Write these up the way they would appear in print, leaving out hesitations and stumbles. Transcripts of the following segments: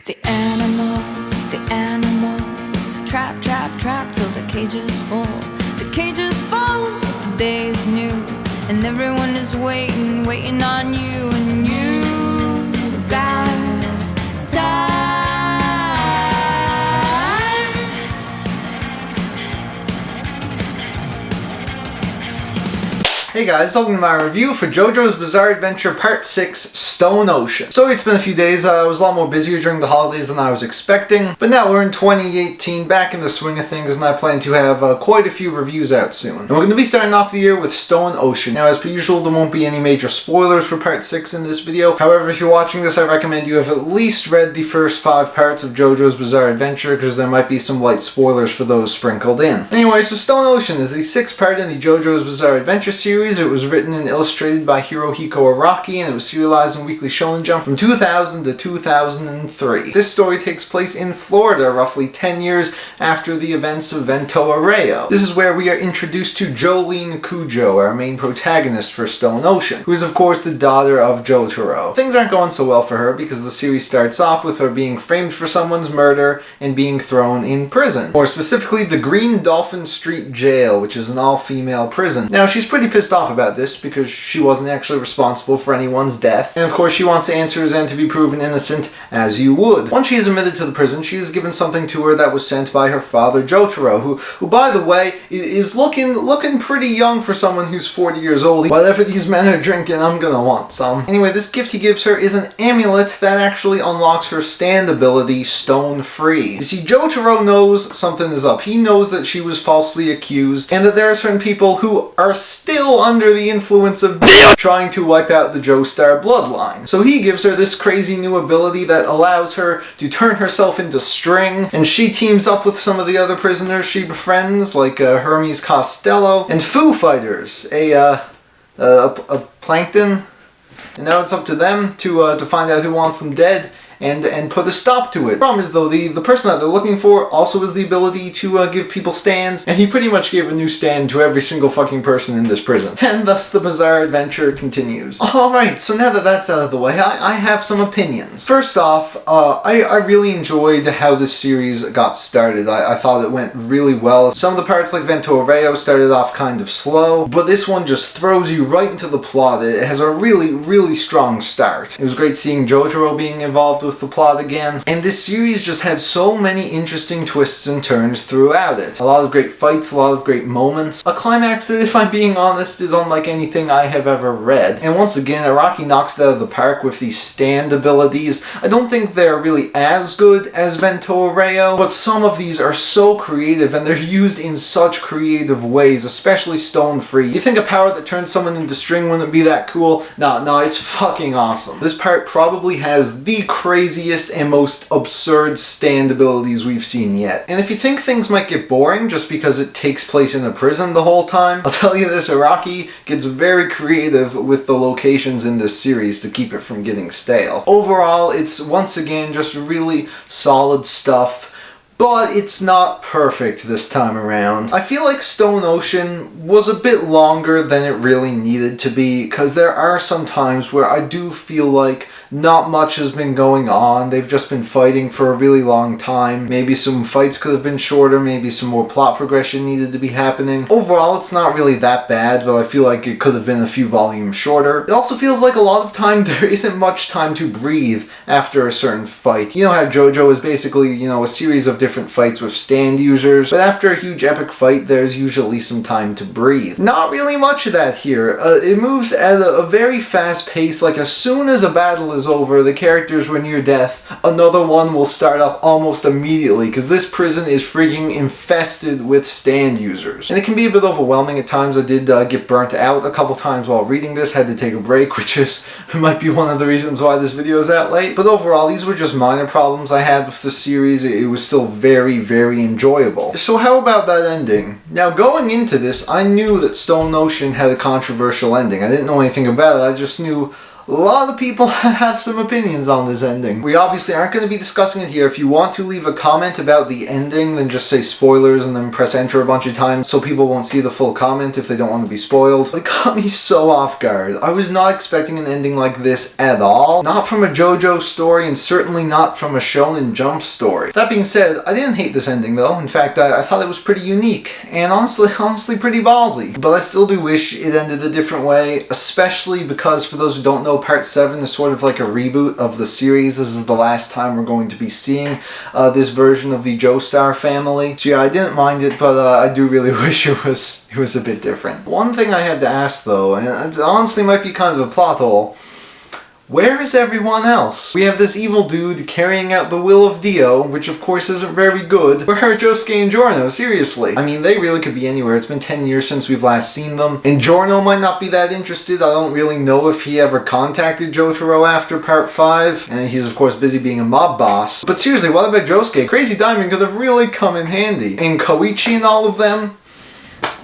The animals, trap, trap, trap till the cages fall. The cages fall, the day is new, and everyone is waiting, waiting on you, and you've got time. Hey guys, welcome to my review for JoJo's Bizarre Adventure Part 6, Stone Ocean. Sorry it's been a few days, I was a lot more busier during the holidays than I was expecting, but now we're in 2018, back in the swing of things, and I plan to have quite a few reviews out soon. And we're going to be starting off the year with Stone Ocean. Now as per usual, there won't be any major spoilers for Part 6 in this video. However, if you're watching this, I recommend you have at least read the first 5 parts of JoJo's Bizarre Adventure, because there might be some light spoilers for those sprinkled in. Anyway, so Stone Ocean is the 6th part in the JoJo's Bizarre Adventure series. It was written and illustrated by Hirohiko Araki, and it was serialized in Weekly Shonen Jump from 2000 to 2003. This story takes place in Florida, roughly 10 years after the events of Vento Arreo. This is where we are introduced to Jolene Kujo, our main protagonist for Stone Ocean, who is of course the daughter of Jotaro. Things aren't going so well for her because the series starts off with her being framed for someone's murder and being thrown in prison. More specifically, the Green Dolphin Street Jail, which is an all-female prison. Now, she's pretty pissed off about this because she wasn't actually responsible for anyone's death, and of course she wants answers and to be proven innocent, as you would. Once she is admitted to the prison, she is given something to her that was sent by her father Jotaro, who by the way is looking pretty young for someone who's 40 years old. Whatever these men are drinking, I'm gonna want some. Anyway, this gift he gives her is an amulet that actually unlocks her stand ability, Stone Free. You see, Jotaro knows something is up. He knows that she was falsely accused, and that there are certain people who are still under the influence of trying to wipe out the Joestar bloodline. So he gives her this crazy new ability that allows her to turn herself into string, and she teams up with some of the other prisoners she befriends, like Hermes Costello and Foo Fighters, a plankton, and now it's up to them to find out who wants them dead and put a stop to it. Problem is though, the person that they're looking for also has the ability to give people stands, and he pretty much gave a new stand to every single fucking person in this prison. And thus the bizarre adventure continues. Alright, so now that that's out of the way, I have some opinions. First off, I really enjoyed how this series got started. I thought it went really well. Some of the parts like Vento Arreo started off kind of slow, but this one just throws you right into the plot. It has a really, really strong start. It was great seeing Jotaro being involved with the plot again, and this series just had so many interesting twists and turns throughout it. A lot of great fights, a lot of great moments, a climax that, if I'm being honest, is unlike anything I have ever read. And once again, Araki knocks it out of the park with these stand abilities. I don't think they're really as good as Vento Arreo, but some of these are so creative, and they're used in such creative ways, especially Stone Free. You think a power that turns someone into string wouldn't be that cool? No, it's fucking awesome. This part probably has the craziest and most absurd stand abilities we've seen yet. And if you think things might get boring just because it takes place in a prison the whole time, I'll tell you this, Araki gets very creative with the locations in this series to keep it from getting stale. Overall, it's once again just really solid stuff, but it's not perfect this time around. I feel like Stone Ocean was a bit longer than it really needed to be, because there are some times where I do feel like not much has been going on. They've just been fighting for a really long time. Maybe some fights could have been shorter, maybe some more plot progression needed to be happening. Overall, it's not really that bad, but I feel like it could have been a few volumes shorter. It also feels like a lot of time there isn't much time to breathe after a certain fight. You know how Jojo is basically, a series of different fights with stand users, but after a huge epic fight, there's usually some time to breathe. Not really much of that here. It moves at a very fast pace. Like, as soon as a battle is over, the characters were near death, another one will start up almost immediately, because this prison is freaking infested with stand users. And it can be a bit overwhelming at times. I did get burnt out a couple times while reading this, had to take a break, which might be one of the reasons why this video is out late. But overall, these were just minor problems I had with the series. It was still very, very enjoyable. So how about that ending? Now, going into this, I knew that Stone Ocean had a controversial ending. I didn't know anything about it, I just knew a lot of people have some opinions on this ending. We obviously aren't going to be discussing it here. If you want to leave a comment about the ending, then just say spoilers and then press enter a bunch of times so people won't see the full comment if they don't want to be spoiled. It got me so off guard. I was not expecting an ending like this at all. Not from a Jojo story, and certainly not from a Shonen Jump story. That being said, I didn't hate this ending though. In fact, I thought it was pretty unique and honestly pretty ballsy. But I still do wish it ended a different way, especially because for those who don't know, Part 7 is sort of like a reboot of the series. This is the last time we're going to be seeing this version of the Joestar family. So yeah, I didn't mind it, but I do really wish it was a bit different. One thing I have to ask though, and it honestly might be kind of a plot hole, where is everyone else? We have this evil dude carrying out the will of Dio, which of course isn't very good. Where are Josuke and Giorno? Seriously. I mean, they really could be anywhere. It's been 10 years since we've last seen them. And Giorno might not be that interested. I don't really know if he ever contacted Jotaro after Part 5. And he's of course busy being a mob boss. But seriously, what about Josuke? Crazy Diamond could have really come in handy. And Koichi and all of them?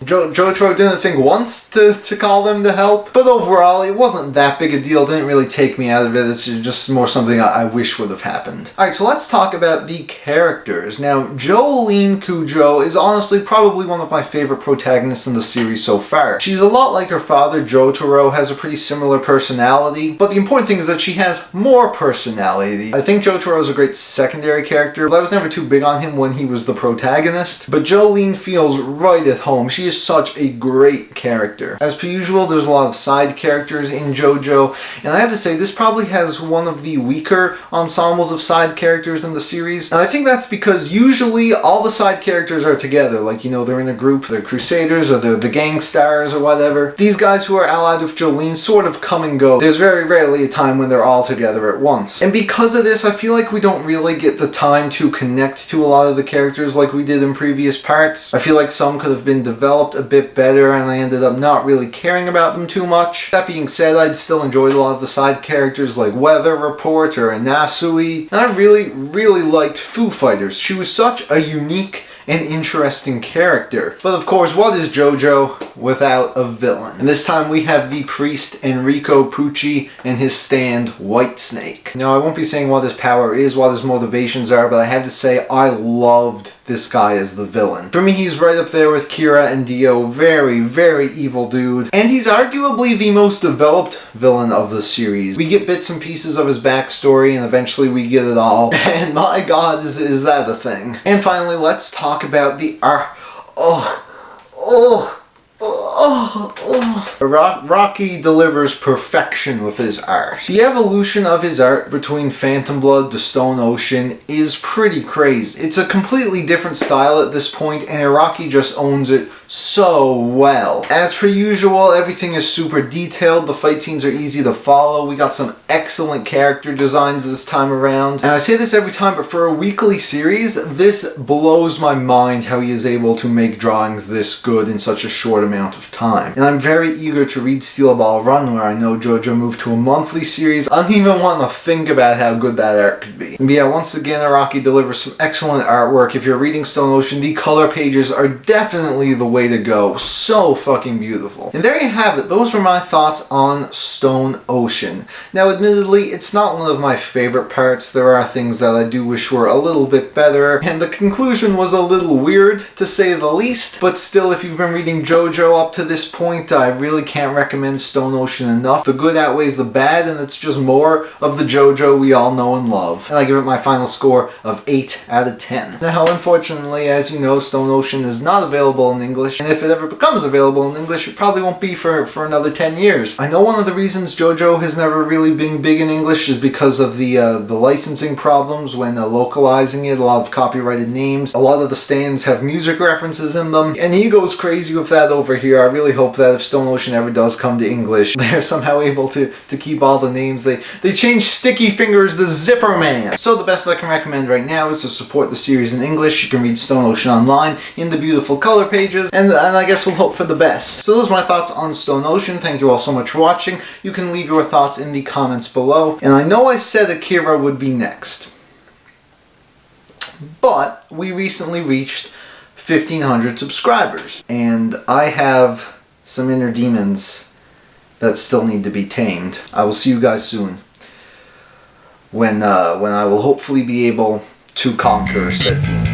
Jotaro didn't think once to call them to help, but overall it wasn't that big a deal. It didn't really take me out of it. It's just more something I wish would have happened. Alright, so let's talk about the characters. Now, Jolene Cujo is honestly probably one of my favorite protagonists in the series so far. She's a lot like her father, Jotaro, has a pretty similar personality, but the important thing is that she has more personality. I think Jotaro is a great secondary character, but I was never too big on him when he was the protagonist. But Jolene feels right at home. She is such a great character. As per usual, there's a lot of side characters in JoJo, and I have to say this probably has one of the weaker ensembles of side characters in the series, and I think that's because usually all the side characters are together, like, you know, they're in a group, they're Crusaders or they're the Gang Stars or whatever. These guys who are allied with Jolene sort of come and go. There's very rarely a time when they're all together at once. And because of this, I feel like we don't really get the time to connect to a lot of the characters like we did in previous parts. I feel like some could have been developed a bit better and I ended up not really caring about them too much. That being said, I'd still enjoyed a lot of the side characters like Weather Reporter and Nasui, and I really liked Foo Fighters. She was such a unique and interesting character. But of course, what is JoJo without a villain? And this time we have the priest Enrico Pucci and his stand Whitesnake. Now, I won't be saying what his power is, what his motivations are, but I have to say I loved this guy as the villain. For me, he's right up there with Kira and Dio. Very evil dude. And he's arguably the most developed villain of the series. We get bits and pieces of his backstory, and eventually we get it all. And my god, is that a thing. And finally, let's talk about the Rocky delivers perfection with his art. The evolution of his art between Phantom Blood to Stone Ocean is pretty crazy. It's a completely different style at this point, and Araki just owns it so well. As per usual, everything is super detailed. The fight scenes are easy to follow. We got some excellent character designs this time around. And I say this every time, but for a weekly series, this blows my mind how he is able to make drawings this good in such a short amount of time. And I'm very eager to read Steel Ball Run, where I know JoJo moved to a monthly series. I don't even want to think about how good that art could be. But yeah, once again, Araki delivers some excellent artwork. If you're reading Stone Ocean, the color pages are definitely the way to go. So fucking beautiful. And there you have it. Those were my thoughts on Stone Ocean. Now, admittedly, it's not one of my favorite parts. There are things that I do wish were a little bit better, and the conclusion was a little weird, to say the least. But still, if you've been reading JoJo up to this point, I really can't recommend Stone Ocean enough. The good outweighs the bad, and it's just more of the JoJo we all know and love. And I give it my final score of 8 out of 10. Now, unfortunately, as you know, Stone Ocean is not available in English, and if it ever becomes available in English, it probably won't be for another 10 years. I know one of the reasons JoJo has never really been big in English is because of the licensing problems when localizing it. A lot of copyrighted names, a lot of the stands have music references in them, and he goes crazy with that over here. I really hope that if Stone Ocean ever does come to English, they're somehow able to keep all the names. They changed Sticky Fingers to Zipper Man. So the best I can recommend right now is to support the series in English. You can read Stone Ocean online in the beautiful color pages, and I guess we'll hope for the best. So those are my thoughts on Stone Ocean. Thank you all so much for watching. You can leave your thoughts in the comments below. And I know I said Akira would be next, but we recently reached 1,500 subscribers, and I have some inner demons that still need to be tamed. I will see you guys soon, when I will hopefully be able to conquer said demons.